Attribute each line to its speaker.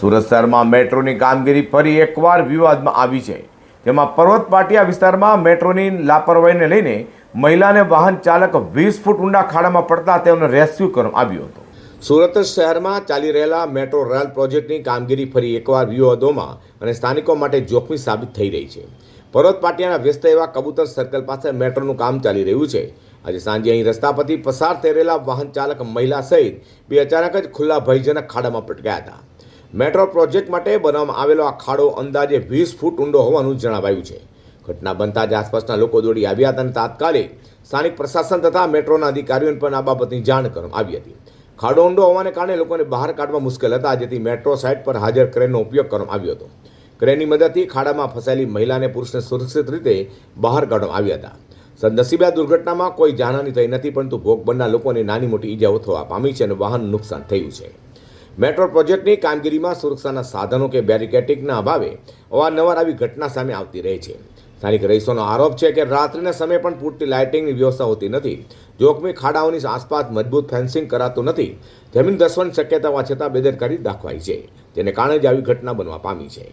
Speaker 1: સુરત શહેરમાં મેટ્રોની કામગીરી ફરી એકવાર વિવાદમાં આવી છે, જેમાં પર્વત પાટિયા વિસ્તારમાં મેટ્રોની લાપરવાહીને લઈને મહિલાને વાહન ચાલક 20 ફૂટ ઊંડા ખાડામાં પડતા તેઓને રેસ્ક્યુ કરવામાં આવ્યો હતો। સુરત શહેરમાં ચાલી રહેલા મેટ્રો રેલ પ્રોજેક્ટની કામગીરી ફરી એકવાર વિવાદોમાં અને સ્થાનિકો માટે જોખમી સાબિત થઈ રહી છે। પર્વત પાટિયાના વ્યસ્ત એવા કબૂતર સર્કલ પાસે મેટ્રોનું કામ ચાલી રહ્યું છે। આજે સાંજે અહીં રસ્તા પરથી પસાર થઈ રહેલા વાહન ચાલક મહિલા સહિત બે અચાનક જ ખુલ્લા ભયજનક ખાડામાં પટકાયા હતા। મેટ્રો પ્રોજેક્ટ માટે બનાવવામાં આવેલો આ ખાડો અંદાજે 20 ફૂટ ઊંડો હોવાનું જણાવાયું છે। ઘટના બનતા જ આસપાસના લોકો દોડી આવ્યા હતા અને તાત્કાલિક સ્થાનિક પ્રશાસન તથા મેટ્રોના અધિકારીઓને પણ આ બાબતની જાણ કરવામાં આવી હતી। ખાડો ઊંડો હોવાને કારણે લોકોને બહાર કાઢવા મુશ્કેલ હતા, જેથી મેટ્રો સાઇટ પર હાજર ક્રેનનો ઉપયોગ કરવામાં આવ્યો હતો। ક્રેનની મદદથી ખાડામાં ફસાયેલી મહિલાને પુરુષને સુરક્ષિત રીતે બહાર કાઢવામાં આવ્યા હતા। સદનસીબે આ દુર્ઘટનામાં કોઈ જાનહાની થઈ નથી, પરંતુ ભોગ બનનાર લોકોને નાની મોટી ઈજાઓ થવા પામી છે અને વાહનનું નુકસાન થયું છે। મેટ્રો પ્રોજેક્ટની કામગીરીમાં સુરક્ષાના સાધનો કે બેરિકેટિંગના અભાવે અવારનવાર આવી ઘટના સામે આવતી રહે છે। સ્થાનિક રહીશોનો આરોપ છે કે રાત્રિના સમયે પણ પૂરતી લાઇટિંગની વ્યવસ્થા હોતી નથી, જોખમી ખાડાઓની આસપાસ મજબૂત ફેન્સિંગ કરાતું નથી, જમીન ધસવાની શક્યતા હોવા છતાં બેદરકારી દાખવાઈ છે, જેને કારણે જ આવી ઘટના બનવા પામી છે।